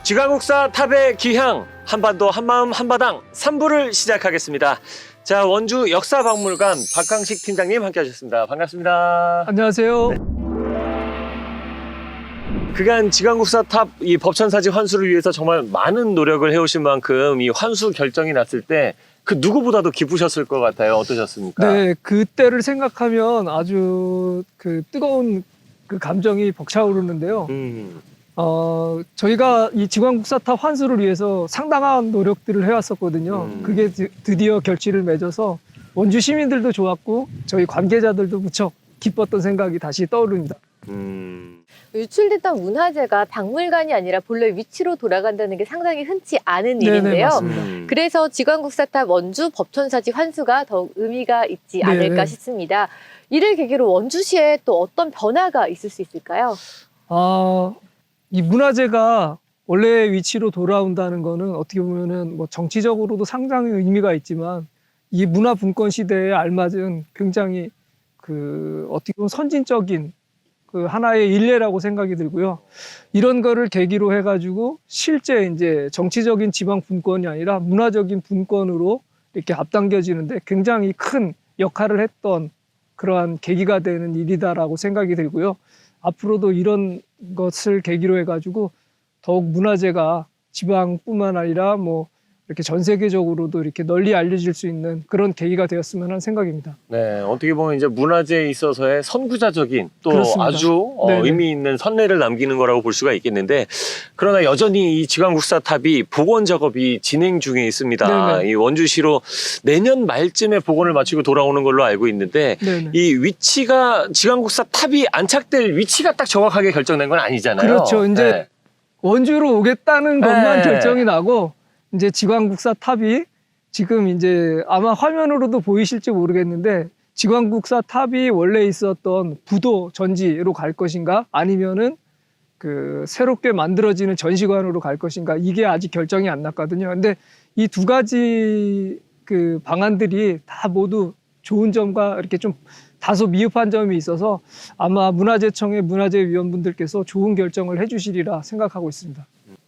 지광국사 탑의 기향, 한반도 한마음 한바당 3부를 시작하겠습니다. 자, 원주 역사박물관 박강식 팀장님 함께 하셨습니다. 반갑습니다. 안녕하세요. 네. 그간 지광국사 탑 이 법천사지 환수를 위해서 정말 많은 노력을 해오신 만큼 이 환수 결정이 났을 때 그 누구보다도 기쁘셨을 것 같아요. 어떠셨습니까? 네, 그때를 생각하면 아주 그 뜨거운 그 감정이 벅차오르는데요. 저희가 이 지광국사탑 환수를 위해서 상당한 노력들을 해왔었거든요. 그게 드디어 결실을 맺어서 원주 시민들도 좋았고 저희 관계자들도 무척 기뻤던 생각이 다시 떠오릅니다. 유출됐던 문화재가 박물관이 아니라 본래 위치로 돌아간다는 게 상당히 흔치 않은 네네, 일인데요. 맞습니다. 그래서 지광국사탑 원주 법천사지 환수가 더욱 의미가 있지 않을까 네네. 싶습니다. 이를 계기로 원주시에 또 어떤 변화가 있을 수 있을까요? 이 문화재가 원래 위치로 돌아온다는 거는 어떻게 보면은 뭐 정치적으로도 상당히 의미가 있지만 이 문화분권 시대에 알맞은 굉장히 그 어떻게 보면 선진적인 그 하나의 일례라고 생각이 들고요. 이런 거를 계기로 해가지고 실제 이제 정치적인 지방 분권이 아니라 문화적인 분권으로 이렇게 앞당겨지는데 굉장히 큰 역할을 했던 그러한 계기가 되는 일이다라고 생각이 들고요. 앞으로도 이런 것을 계기로 해가지고 더욱 문화재가 지방뿐만 아니라 뭐 이렇게 전 세계적으로도 이렇게 널리 알려질 수 있는 그런 계기가 되었으면 하는 생각입니다. 네, 어떻게 보면 이제 문화재에 있어서의 선구자적인 또 그렇습니다. 아주 네네. 의미 있는 선례를 남기는 거라고 볼 수가 있겠는데, 그러나 여전히 이 지광국사 탑이 복원 작업이 진행 중에 있습니다. 네네. 이 원주시로 내년 말쯤에 복원을 마치고 돌아오는 걸로 알고 있는데, 네네. 이 위치가 지광국사 탑이 안착될 위치가 딱 정확하게 결정된 건 아니잖아요. 그렇죠. 이제 네. 원주로 오겠다는 것만 네. 결정이 나고 이제 지광국사 탑이 지금 이제 아마 화면으로도 보이실지 모르겠는데 지광국사 탑이 원래 있었던 부도 전지로 갈 것인가 아니면은 그 새롭게 만들어지는 전시관으로 갈 것인가 이게 아직 결정이 안 났거든요. 근데 이 두 가지 그 방안들이 다 모두 좋은 점과 이렇게 좀 다소 미흡한 점이 있어서 아마 문화재청의 문화재위원분들께서 좋은 결정을 해주시리라 생각하고 있습니다.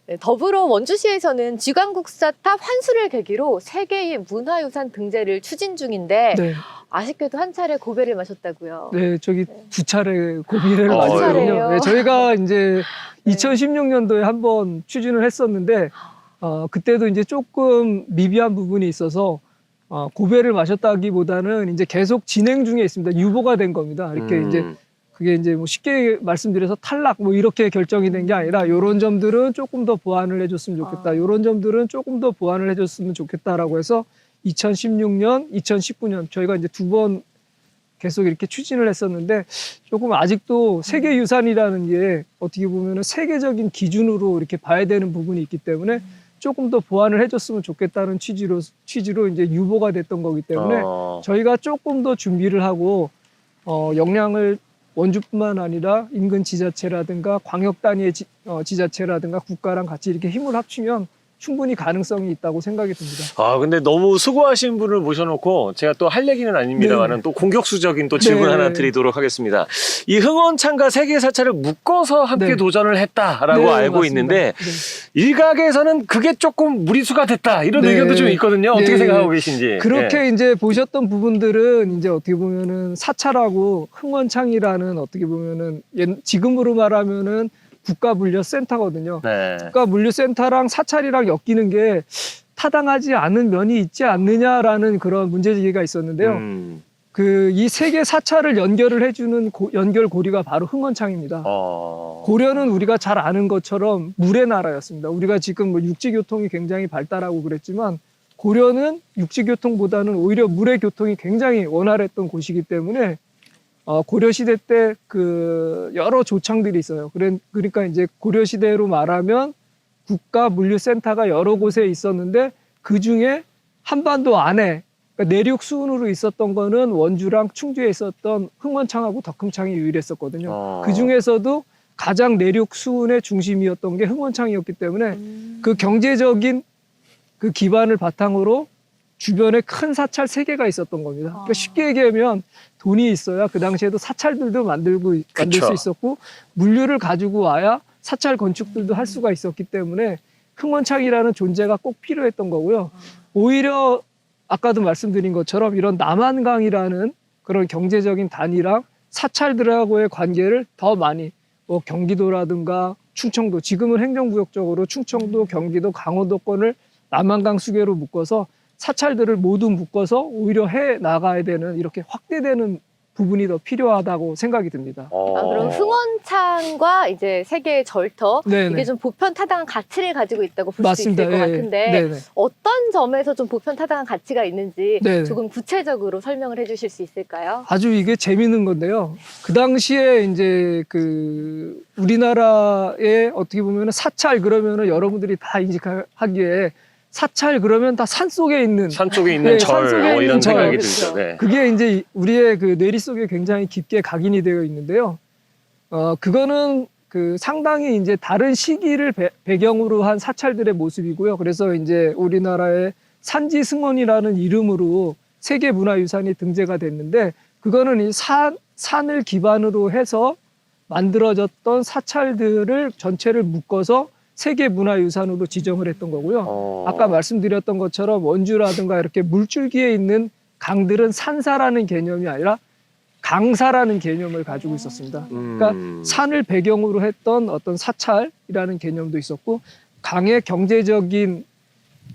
네, 더불어 원주시에서는 지광국사탑 환수를 계기로 세계의 문화유산 등재를 추진 중인데 네, 아쉽게도 한 차례 고배를 마셨다고요. 네, 저기 두 차례 고비를 두 맞았거든요. 차례요? 네, 저희가 이제 네. 2016년도에 한번 추진을 했었는데 그때도 이제 조금 미비한 부분이 있어서 고배를 마셨다기보다는 이제 계속 진행 중에 있습니다. 유보가 된 겁니다. 이렇게 이제 그게 이제 뭐 쉽게 말씀드려서 탈락 뭐 이렇게 결정이 된 게 아니라 이런 점들은 조금 더 보완을 해줬으면 좋겠다. 이런 점들은 조금 더 보완을 해줬으면 좋겠다라고 해서 2016년, 2019년 저희가 이제 두 번 계속 이렇게 추진을 했었는데 조금 아직도 세계유산이라는 게 어떻게 보면은 세계적인 기준으로 이렇게 봐야 되는 부분이 있기 때문에 조금 더 보완을 해줬으면 좋겠다는 취지로 이제 유보가 됐던 거기 때문에 저희가 조금 더 준비를 하고 역량을 원주뿐만 아니라 인근 지자체라든가 광역 단위의 지자체라든가 국가랑 같이 이렇게 힘을 합치면 충분히 가능성이 있다고 생각이 듭니다. 아, 근데 너무 수고하신 분을 모셔놓고 제가 또 할 얘기는 아닙니다만은 네. 또 공격수적인 또 질문 네. 하나 드리도록 하겠습니다. 이 흥원창과 세계 사찰을 묶어서 함께 네. 도전을 했다라고 네, 알고 맞습니다. 있는데 네. 일각에서는 그게 조금 무리수가 됐다 이런 네. 의견도 좀 있거든요. 어떻게 네. 생각하고 계신지. 그렇게 예. 이제 보셨던 부분들은 이제 어떻게 보면은 사찰하고 흥원창이라는 어떻게 보면은 지금으로 말하면은 국가물류센터거든요. 네. 국가물류센터랑 사찰이랑 엮이는 게 타당하지 않은 면이 있지 않느냐라는 그런 문제제기가 있었는데요. 그 이 세계 사찰을 연결을 해주는 연결고리가 바로 흥원창입니다. 고려는 우리가 잘 아는 것처럼 물의 나라였습니다. 우리가 지금 뭐 육지교통이 굉장히 발달하고 그랬지만 고려는 육지교통보다는 오히려 물의 교통이 굉장히 원활했던 곳이기 때문에 고려 시대 때 그 여러 조창들이 있어요. 그러니까 이제 고려 시대로 말하면 국가 물류센터가 여러 곳에 있었는데 그 중에 한반도 안에 그러니까 내륙 수운으로 있었던 거는 원주랑 충주에 있었던 흥원창하고 덕흥창이 유일했었거든요. 그 중에서도 가장 내륙 수운의 중심이었던 게 흥원창이었기 때문에 그 경제적인 그 기반을 바탕으로 주변에 큰 사찰 3개가 있었던 겁니다. 그러니까 쉽게 얘기하면 돈이 있어야 그 당시에도 사찰들도 만들 수 있었고 물류를 가지고 와야 사찰 건축들도 할 수가 있었기 때문에 흥원창이라는 존재가 꼭 필요했던 거고요. 오히려 아까도 말씀드린 것처럼 이런 남한강이라는 그런 경제적인 단위랑 사찰들하고의 관계를 더 많이 뭐 경기도라든가 충청도, 지금은 행정구역적으로 충청도, 경기도, 강원도권을 남한강 수계로 묶어서 사찰들을 모두 묶어서 오히려 해 나가야 되는 이렇게 확대되는 부분이 더 필요하다고 생각이 듭니다. 그럼 흥원창과 이제 세계의 절터 네네. 이게 좀 보편타당한 가치를 가지고 있다고 볼 수 있을 맞습니다. 것 예, 같은데 네네. 어떤 점에서 좀 보편타당한 가치가 있는지 네네. 조금 구체적으로 설명을 해주실 수 있을까요? 아주 이게 재밌는 건데요. 그 당시에 이제 그 우리나라에 어떻게 보면 사찰 그러면은 여러분들이 다 인식하기에 사찰 그러면 다 산 속에 있는 산 쪽에 있는 네, 절 산속에 이런 있는 절. 생각이 그렇죠. 들죠. 네. 그게 이제 우리의 그 뇌리 속에 굉장히 깊게 각인이 되어 있는데요. 그거는 그 상당히 이제 다른 시기를 배경으로 한 사찰들의 모습이고요. 그래서 이제 우리나라의 산지승원이라는 이름으로 세계문화유산이 등재가 됐는데 그거는 이 산을 기반으로 해서 만들어졌던 사찰들을 전체를 묶어서 세계문화유산으로 지정을 했던 거고요. 아까 말씀드렸던 것처럼 원주라든가 이렇게 물줄기에 있는 강들은 산사라는 개념이 아니라 강사라는 개념을 가지고 있었습니다. 그러니까 산을 배경으로 했던 어떤 사찰이라는 개념도 있었고 강의 경제적인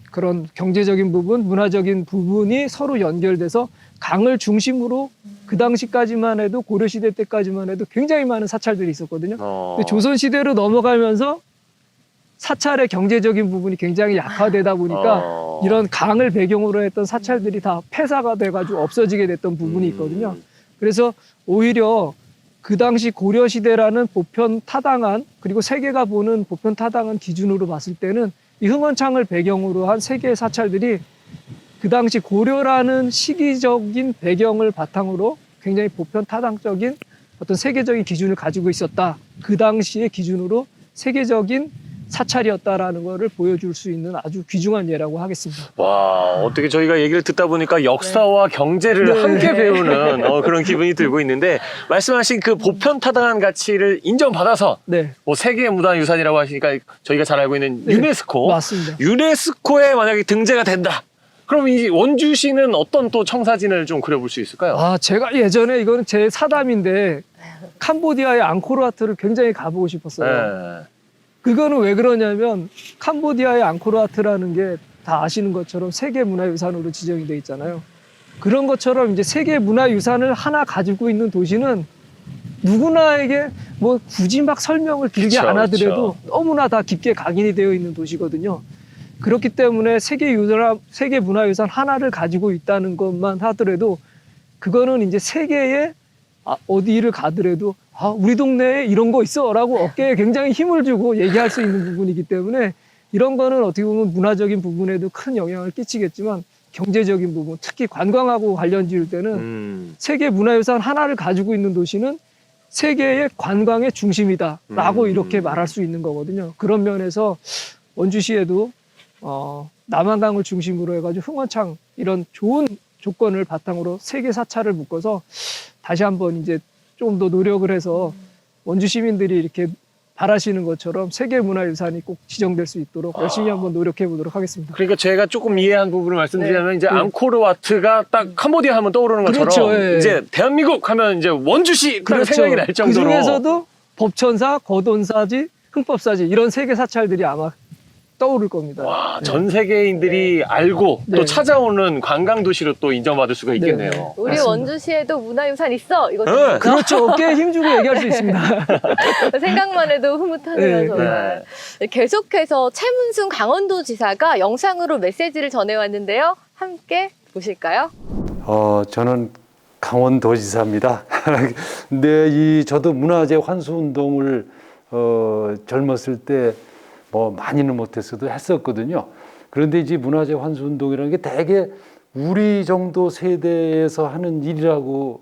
그런 경제적인 부분, 문화적인 부분이 서로 연결돼서 강을 중심으로 그 당시까지만 해도 고려시대 때까지만 해도 굉장히 많은 사찰들이 있었거든요. 근데 조선시대로 넘어가면서 사찰의 경제적인 부분이 굉장히 약화되다 보니까 이런 강을 배경으로 했던 사찰들이 다 폐사가 돼가지고 없어지게 됐던 부분이 있거든요. 그래서 오히려 그 당시 고려시대라는 보편타당한 그리고 세계가 보는 보편타당한 기준으로 봤을 때는 이 흥원창을 배경으로 한 세계의 사찰들이 그 당시 고려라는 시기적인 배경을 바탕으로 굉장히 보편타당적인 어떤 세계적인 기준을 가지고 있었다. 그 당시의 기준으로 세계적인 사찰이었다라는 것을 보여줄 수 있는 아주 귀중한 예라고 하겠습니다. 와, 어떻게 저희가 얘기를 듣다 보니까 역사와 경제를 네. 함께 배우는 그런 기분이 들고 있는데 말씀하신 그 보편타당한 가치를 인정받아서 네, 뭐 세계문화유산이라고 하시니까 저희가 잘 알고 있는 네. 유네스코 맞습니다. 유네스코에 만약에 등재가 된다. 그럼 이 원주시는 어떤 또 청사진을 좀 그려볼 수 있을까요? 아, 제가 예전에 이거는 제 사담인데 캄보디아의 앙코르와트를 굉장히 가보고 싶었어요. 네. 그거는 왜 그러냐면 캄보디아의 앙코르와트라는 게 다 아시는 것처럼 세계문화유산으로 지정이 돼 있잖아요. 그런 것처럼 이제 세계문화유산을 하나 가지고 있는 도시는 누구나에게 뭐 굳이 막 설명을 길게 그쵸, 안 하더라도 너무나 다 깊게 각인이 되어 있는 도시거든요. 그렇기 때문에 세계문화유산 하나를 가지고 있다는 것만 하더라도 그거는 이제 세계에 어디를 가더라도 우리 동네에 이런 거 있어 라고 어깨에 굉장히 힘을 주고 얘기할 수 있는 부분이기 때문에 이런 거는 어떻게 보면 문화적인 부분에도 큰 영향을 끼치겠지만 경제적인 부분, 특히 관광하고 관련 지을 때는 세계 문화유산 하나를 가지고 있는 도시는 세계의 관광의 중심이다라고 이렇게 말할 수 있는 거거든요. 그런 면에서 원주시에도 남한강을 중심으로 해가지고 흥원창 이런 좋은 조건을 바탕으로 세계 사찰을 묶어서 다시 한번 이제 좀 더 노력을 해서 원주 시민들이 이렇게 바라시는 것처럼 세계문화유산이 꼭 지정될 수 있도록 열심히 한번 노력해 보도록 하겠습니다. 그러니까 제가 조금 이해한 부분을 말씀드리자면 네. 이제 네. 앙코르와트가 딱 캄보디아 하면 떠오르는 것처럼 그렇죠, 예. 이제 대한민국 하면 이제 원주시 딱 생각이 날 정도로 그 중에서도 법천사, 거돈사지, 흥법사지 이런 세계 사찰들이 아마 떠오를 겁니다. 와, 네. 전 세계인들이 알고 또 네. 찾아오는 관광 도시로 또 인정받을 수가 있겠네요. 네. 우리 맞습니다. 원주시에도 문화유산 있어. 이거 네. 그렇죠. 어깨에 힘주고 얘기할 수 있습니다. 생각만 해도 흐뭇하네요, 네. 정말. 계속해서 최문순 강원도지사가 영상으로 메시지를 전해왔는데요. 함께 보실까요? 저는 강원도지사입니다. 근데 저도 문화재 환수 운동을 젊었을 때 뭐 많이는 못했어도 했었거든요. 그런데 이제 문화재 환수 운동이라는 게 되게 우리 정도 세대에서 하는 일이라고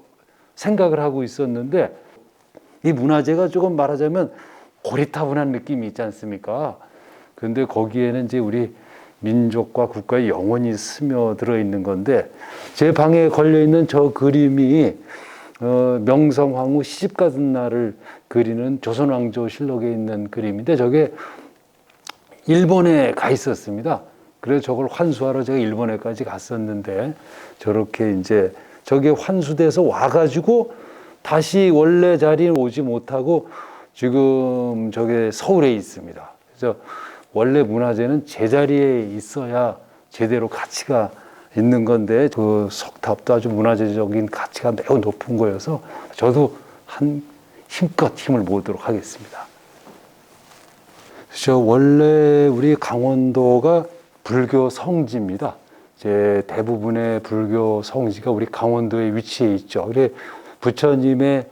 생각을 하고 있었는데 이 문화재가 조금 말하자면 고리타분한 느낌이 있지 않습니까? 그런데 거기에는 이제 우리 민족과 국가의 영혼이 스며들어 있는 건데 제 방에 걸려 있는 저 그림이 명성황후 시집가던 날을 그리는 조선왕조실록에 있는 그림인데 저게 일본에 가 있었습니다. 그래서 저걸 환수하러 제가 일본에까지 갔었는데 저렇게 이제 저게 환수돼서 와가지고 다시 원래 자리에 오지 못하고 지금 저게 서울에 있습니다. 그래서 원래 문화재는 제자리에 있어야 제대로 가치가 있는 건데 그 석탑도 아주 문화재적인 가치가 매우 높은 거여서 저도 한 힘껏 힘을 모으도록 하겠습니다. 그래서 원래 우리 강원도가 불교 성지입니다. 이제 대부분의 불교 성지가 우리 강원도에 위치해 있죠. 그래 부처님의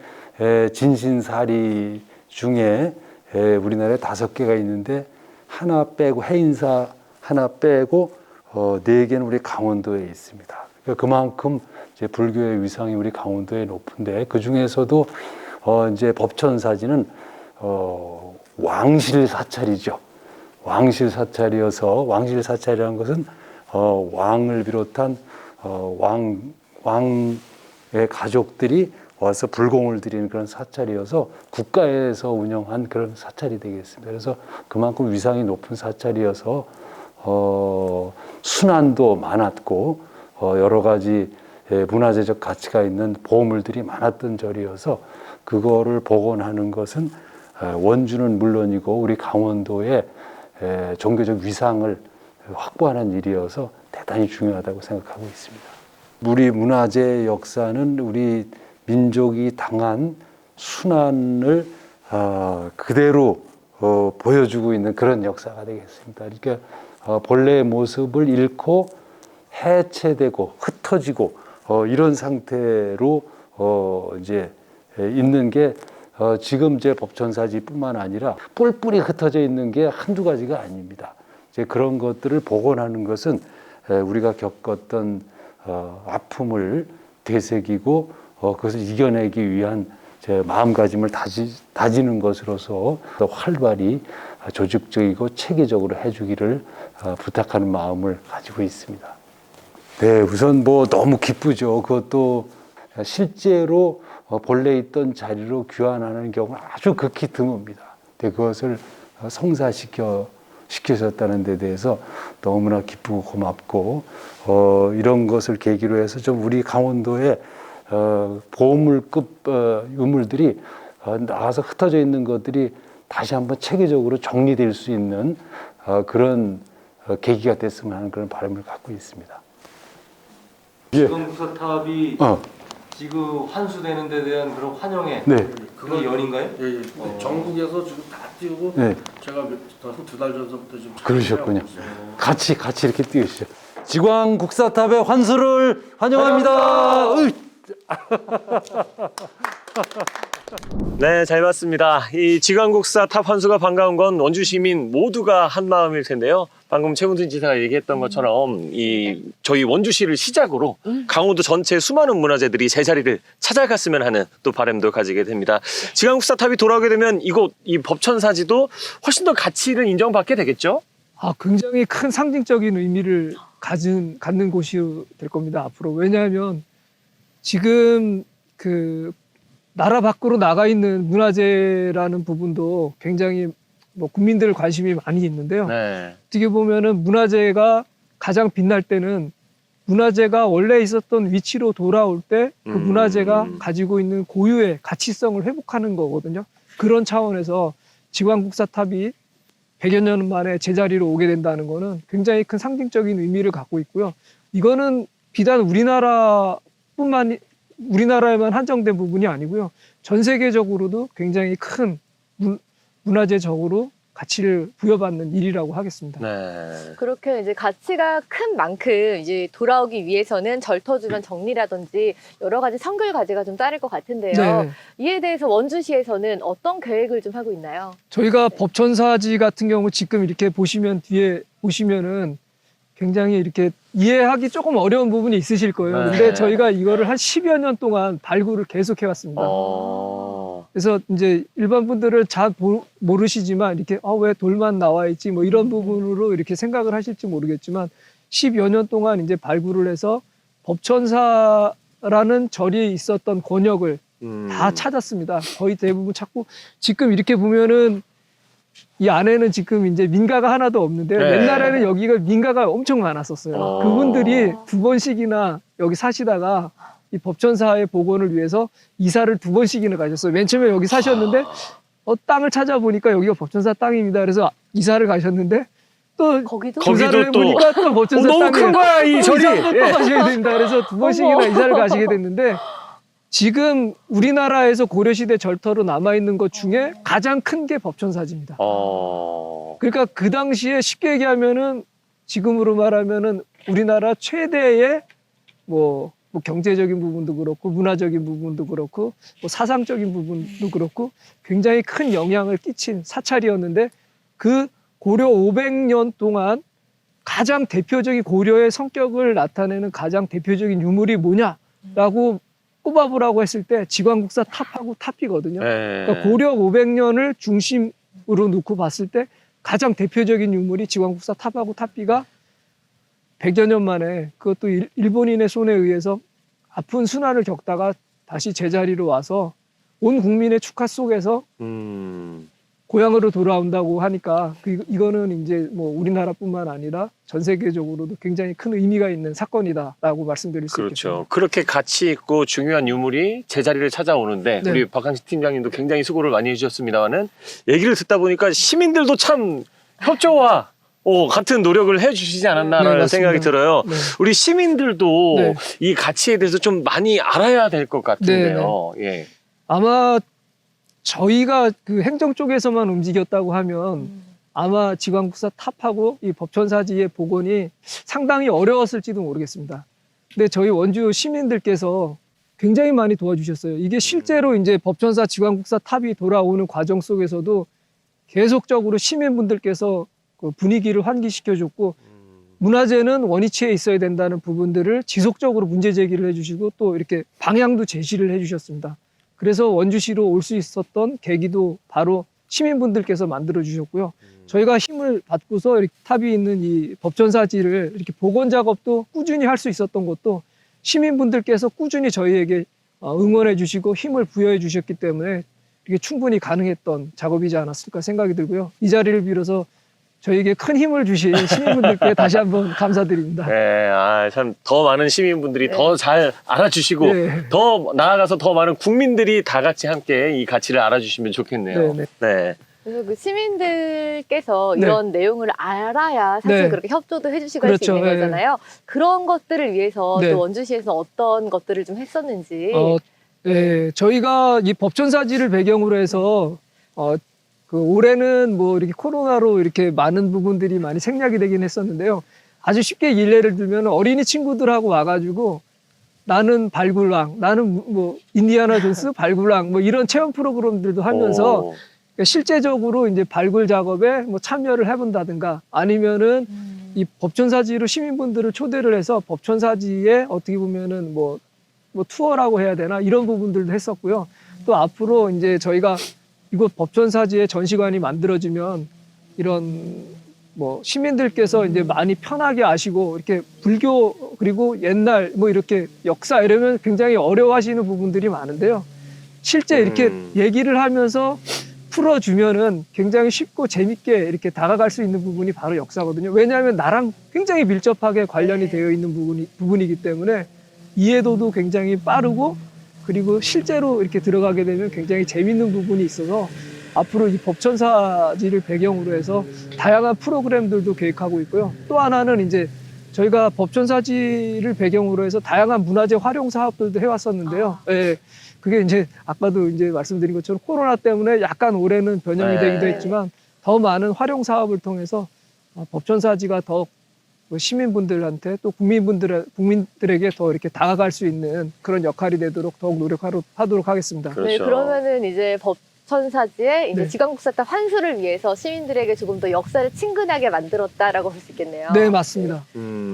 진신사리 중에 우리나라에 5개가 있는데 하나 빼고 해인사 하나 빼고 4개는 우리 강원도에 있습니다. 그러니까 그만큼 이제 불교의 위상이 우리 강원도에 높은데 그 중에서도 이제 법천사지는 왕실 사찰이죠. 왕실 사찰이어서 왕실 사찰이라는 것은 왕을 비롯한 왕의 가족들이 와서 불공을 드리는 그런 사찰이어서 국가에서 운영한 그런 사찰이 되겠습니다. 그래서 그만큼 위상이 높은 사찰이어서 순환도 많았고 여러 가지 문화재적 가치가 있는 보물들이 많았던 절이어서 그거를 복원하는 것은 원주는 물론이고 우리 강원도의 종교적 위상을 확보하는 일이어서 대단히 중요하다고 생각하고 있습니다. 우리 문화재 역사는 우리 민족이 당한 순환을 그대로 보여주고 있는 그런 역사가 되겠습니다. 그러니까 본래의 모습을 잃고 해체되고 흩어지고 이런 상태로 이제 있는 게 지금 이제 법천사지뿐만 아니라 뿔뿔이 흩어져 있는 게 한두 가지가 아닙니다. 이제 그런 것들을 복원하는 것은 우리가 겪었던 아픔을 되새기고 그것을 이겨내기 위한 제 마음가짐을 다지는 것으로서 더 활발히 조직적이고 체계적으로 해주기를 부탁하는 마음을 가지고 있습니다. 네, 우선 뭐 너무 기쁘죠. 그것도 실제로 본래 있던 자리로 귀환하는 경우는 아주 극히 드뭅니다. 근데 그것을 시키셨다는 데 대해서 너무나 기쁘고 고맙고 이런 것을 계기로 해서 좀 우리 강원도의 보물급 유물들이 나와서 흩어져 있는 것들이 다시 한번 체계적으로 정리될 수 있는 그런 계기가 됐으면 하는 그런 바람을 갖고 있습니다. 지금부서탑이 지금 환수되는 데 대한 그런 환영회 네. 그게 연인가요? 예, 예. 전국에서 지금 다 띄우고 네. 제가 두 달 전부터 지금 그러셨군요. 같이 이렇게 띄우시죠. 지광 국사탑의 환수를 환영합니다. 네, 잘 봤습니다. 이 지관국사 탑 환수가 반가운 건 원주 시민 모두가 한 마음일 텐데요. 방금 최문순 지사가 얘기했던 것처럼 이 저희 원주시를 시작으로 강원도 전체 수많은 문화재들이 제자리를 찾아갔으면 하는 또 바람도 가지게 됩니다. 지관국사 탑이 돌아오게 되면 이곳 이 법천사지도 훨씬 더 가치를 인정받게 되겠죠? 굉장히 큰 상징적인 의미를 갖는 곳이 될 겁니다, 앞으로. 왜냐하면 지금 그 나라 밖으로 나가 있는 문화재라는 부분도 굉장히 뭐 국민들 관심이 많이 있는데요. 네. 어떻게 보면은 문화재가 가장 빛날 때는 문화재가 원래 있었던 위치로 돌아올 때 그 문화재가 가지고 있는 고유의 가치성을 회복하는 거거든요. 그런 차원에서 지관국사탑이 100여 년 만에 제자리로 오게 된다는 거는 굉장히 큰 상징적인 의미를 갖고 있고요. 이거는 비단 우리나라에만 한정된 부분이 아니고요. 전 세계적으로도 굉장히 큰 문화재적으로 가치를 부여받는 일이라고 하겠습니다. 네. 그렇게 이제 가치가 큰 만큼 이제 돌아오기 위해서는 절터주변 정리라든지 여러 가지 선글 과제가 좀 따를 것 같은데요. 네. 이에 대해서 원주시에서는 어떤 계획을 좀 하고 있나요? 저희가 법천사지 같은 경우 지금 이렇게 뒤에 보시면은 굉장히 이렇게 이해하기 조금 어려운 부분이 있으실 거예요. 네. 근데 저희가 이거를 한 10여 년 동안 발굴을 계속 해왔습니다. 그래서 이제 일반 분들은 잘 모르시지만 이렇게 왜 돌만 나와 있지 뭐 이런 부분으로 이렇게 생각을 하실지 모르겠지만 10여 년 동안 이제 발굴을 해서 법천사라는 절이 있었던 권역을 다 찾았습니다. 거의 대부분 찾고 지금 이렇게 보면은 이 안에는 지금 이제 민가가 하나도 없는데 네. 옛날에는 여기가 민가가 엄청 많았었어요. 그분들이 2번씩이나 여기 사시다가 이 법천사의 복원을 위해서 이사를 2번씩이나 가셨어요. 맨 처음에 여기 사셨는데 땅을 찾아보니까 여기가 법천사 땅입니다. 그래서 이사를 가셨는데 또 거기도? 조사를 거기도 또 해보니까 또 법천사 너무 큰 거야, 이 절이. 또 가셔야 된다. 그래서 2번씩이나 이사를 가시게 됐는데 지금 우리나라에서 고려시대 절터로 남아있는 것 중에 가장 큰 게 법천사지입니다. 그러니까 그 당시에 쉽게 얘기하면은 지금으로 말하면은 우리나라 최대의 뭐 경제적인 부분도 그렇고 문화적인 부분도 그렇고 뭐 사상적인 부분도 그렇고 굉장히 큰 영향을 끼친 사찰이었는데 그 고려 500년 동안 가장 대표적인 고려의 성격을 나타내는 가장 대표적인 유물이 뭐냐라고 꼽아보라고 했을 때 지관국사 탑하고 탑이거든요. 네. 그러니까 고려 500년을 중심으로 놓고 봤을 때 가장 대표적인 유물이 지관국사 탑하고 탑비가 100여 년 만에 그것도 일본인의 손에 의해서 아픈 순환을 겪다가 다시 제자리로 와서 온 국민의 축하 속에서 고향으로 돌아온다고 하니까 이거는 이제 뭐 우리나라뿐만 아니라 전 세계적으로도 굉장히 큰 의미가 있는 사건이다라고 말씀드릴 수 그렇죠. 있겠습니다. 그렇게 가치 있고 중요한 유물이 제자리를 찾아오는데 네. 우리 박항식 팀장님도 굉장히 수고를 많이 해주셨습니다만은 얘기를 듣다 보니까 시민들도 참 협조와 같은 노력을 해주시지 않았나라는 네, 맞습니다. 생각이 들어요. 네. 우리 시민들도 네. 이 가치에 대해서 좀 많이 알아야 될 것 같은데요. 예. 아마 저희가 그 행정 쪽에서만 움직였다고 하면 아마 지관국사 탑하고 이 법천사지의 복원이 상당히 어려웠을지도 모르겠습니다. 근데 저희 원주 시민들께서 굉장히 많이 도와주셨어요. 이게 실제로 이제 법천사 지관국사 탑이 돌아오는 과정 속에서도 계속적으로 시민분들께서 그 분위기를 환기시켜줬고 문화재는 원위치에 있어야 된다는 부분들을 지속적으로 문제 제기를 해주시고 또 이렇게 방향도 제시를 해주셨습니다. 그래서 원주시로 올 수 있었던 계기도 바로 시민분들께서 만들어 주셨고요. 저희가 힘을 받고서 이렇게 탑이 있는 이 법천사지를 이렇게 복원 작업도 꾸준히 할 수 있었던 것도 시민분들께서 꾸준히 저희에게 응원해 주시고 힘을 부여해 주셨기 때문에 이게 충분히 가능했던 작업이지 않았을까 생각이 들고요. 이 자리를 빌어서 저희에게 큰 힘을 주신 시민분들께 다시 한번 감사드립니다. 네, 참 더 많은 시민분들이 네. 더 잘 알아주시고 네. 더 나아가서 더 많은 국민들이 다 같이 함께 이 가치를 알아주시면 좋겠네요. 네, 네. 그래서 그 시민들께서 네. 이런 내용을 알아야 사실 네. 그렇게 협조도 해주시고 할 수 그렇죠. 있는 네. 거잖아요. 그런 것들을 위해서 네. 또 원주시에서 어떤 것들을 좀 했었는지. 네, 저희가 이 법천사지를 배경으로 해서 그 올해는 뭐 이렇게 코로나로 이렇게 많은 부분들이 많이 생략이 되긴 했었는데요. 아주 쉽게 일례를 들면 어린이 친구들하고 와가지고 나는 발굴왕, 나는 뭐 인디아나 존스 발굴왕 뭐 이런 체험 프로그램들도 하면서 오. 실제적으로 이제 발굴 작업에 뭐 참여를 해본다든가 아니면은 이 법천사지로 시민분들을 초대를 해서 법천사지에 어떻게 보면은 뭐 투어라고 해야 되나 이런 부분들도 했었고요. 또 앞으로 이제 저희가 이곳 법천사지에 전시관이 만들어지면 이런 뭐 시민들께서 이제 많이 편하게 아시고 이렇게 불교 그리고 옛날 뭐 이렇게 역사 이러면 굉장히 어려워하시는 부분들이 많은데요. 실제 이렇게 얘기를 하면서 풀어주면은 굉장히 쉽고 재밌게 이렇게 다가갈 수 있는 부분이 바로 역사거든요. 왜냐하면 나랑 굉장히 밀접하게 관련이 되어 있는 부분이기 때문에 이해도도 굉장히 빠르고 그리고 실제로 이렇게 들어가게 되면 굉장히 재밌는 부분이 있어서 앞으로 이 법천사지를 배경으로 해서 다양한 프로그램들도 계획하고 있고요. 또 하나는 이제 저희가 법천사지를 배경으로 해서 다양한 문화재 활용 사업들도 해왔었는데요. 예, 그게 이제 아까도 이제 말씀드린 것처럼 코로나 때문에 약간 올해는 변형이 네. 되기도 했지만 더 많은 활용 사업을 통해서 법천사지가 더 시민분들한테 또 국민들에게 더 이렇게 다가갈 수 있는 그런 역할이 되도록 더욱 노력하도록 하겠습니다. 그렇죠. 네, 그러면은 이제 법천사지의 이제 네. 지광국사탑 환수를 위해서 시민들에게 조금 더 역사를 친근하게 만들었다라고 볼 수 있겠네요. 네, 맞습니다.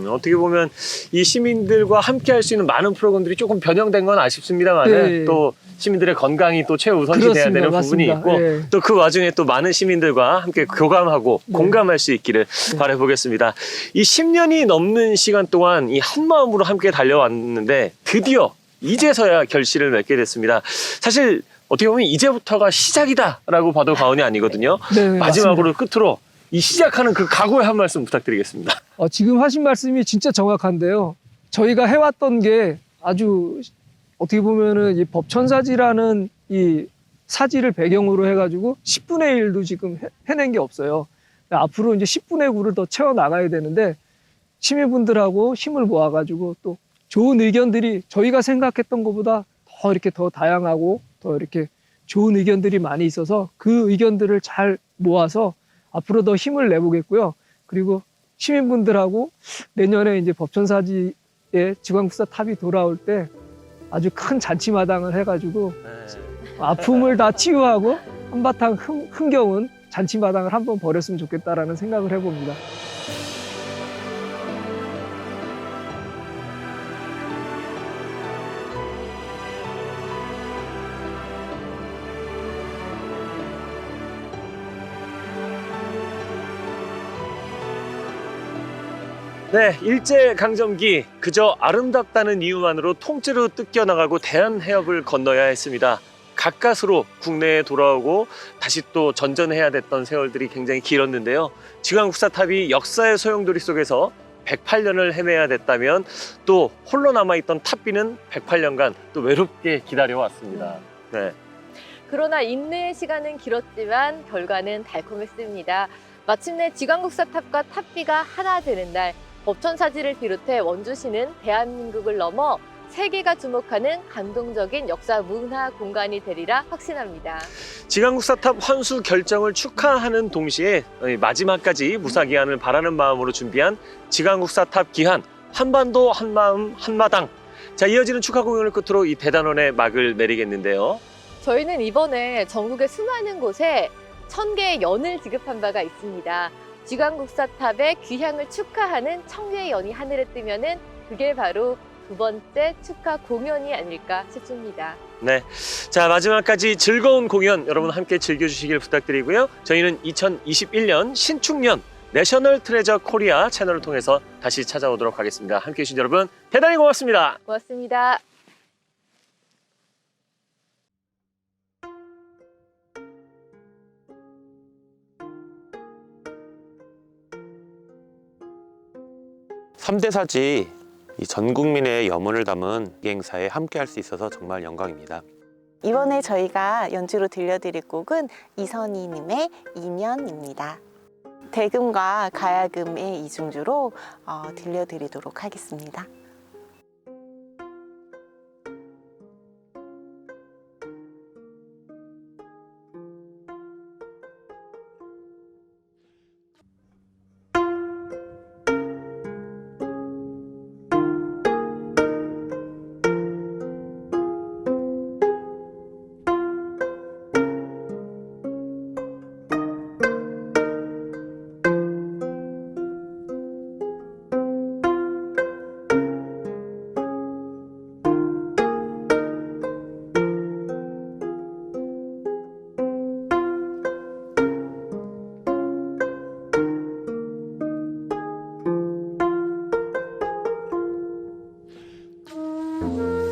어떻게 보면 이 시민들과 함께 할 수 있는 많은 프로그램들이 조금 변형된 건 아쉽습니다만 네. 또 시민들의 건강이 또 최우선시 돼야 되는 부분이 맞습니다. 있고 예. 또 그 와중에 또 많은 시민들과 함께 교감하고 네. 공감할 수 있기를 바라보겠습니다. 이 10년이 넘는 시간 동안 이 한마음으로 함께 달려왔는데 드디어 이제서야 결실을 맺게 됐습니다. 사실 어떻게 보면 이제부터가 시작이다라고 봐도 과언이 아니거든요. 네, 마지막으로 끝으로 이 시작하는 그 각오의 한 말씀 부탁드리겠습니다. 지금 하신 말씀이 진짜 정확한데요. 저희가 해왔던 게 아주 어떻게 보면은 이 법천사지라는 이 사지를 배경으로 해가지고 10분의 1도 지금 해낸 게 없어요. 앞으로 이제 10분의 9를 더 채워 나가야 되는데 시민분들하고 힘을 모아가지고 또 좋은 의견들이 저희가 생각했던 것보다 더 이렇게 더 다양하고 더 이렇게 좋은 의견들이 많이 있어서 그 의견들을 잘 모아서 앞으로 더 힘을 내보겠고요. 그리고 시민분들하고 내년에 이제 법천사지에 지광국사탑이 돌아올 때 아주 큰 잔치마당을 해가지고 아픔을 다 치유하고 한바탕 흥겨운 잔치마당을 한번 벌였으면 좋겠다라는 생각을 해봅니다. 네, 일제강점기 그저 아름답다는 이유만으로 통째로 뜯겨나가고 대한해협을 건너야 했습니다. 가까스로 국내에 돌아오고 다시 또 전전해야 됐던 세월들이 굉장히 길었는데요. 지광국사탑이 역사의 소용돌이 속에서 108년을 헤매야 됐다면 또 홀로 남아있던 탑비는 108년간 또 외롭게 기다려왔습니다. 네. 그러나 인내의 시간은 길었지만 결과는 달콤했습니다. 마침내 지광국사탑과 탑비가 하나 되는 날, 법천사지를 비롯해 원주시는 대한민국을 넘어 세계가 주목하는 감동적인 역사 문화 공간이 되리라 확신합니다. 지광국사탑 환수 결정을 축하하는 동시에 마지막까지 무사기한을 바라는 마음으로 준비한 지광국사탑 기한 한반도 한마음 한마당. 자, 이어지는 축하 공연을 끝으로 이 대단원의 막을 내리겠는데요. 저희는 이번에 전국의 수많은 곳에 1000개의 연을 지급한 바가 있습니다. 지광국사탑의 귀향을 축하하는 청주의 연이 하늘에 뜨면은 그게 바로 두 번째 축하 공연이 아닐까 싶습니다. 네, 자 마지막까지 즐거운 공연 여러분 함께 즐겨주시길 부탁드리고요. 저희는 2021년 신축년 내셔널 트레저 코리아 채널을 통해서 다시 찾아오도록 하겠습니다. 함께해 주신 여러분 대단히 고맙습니다. 고맙습니다. 삼대사지 전 국민의 염원을 담은 이 행사에 함께 할 수 있어서 정말 영광입니다. 이번에 저희가 연주로 들려드릴 곡은 이선희님의 인연입니다. 대금과 가야금의 이중주로 들려드리도록 하겠습니다. 네.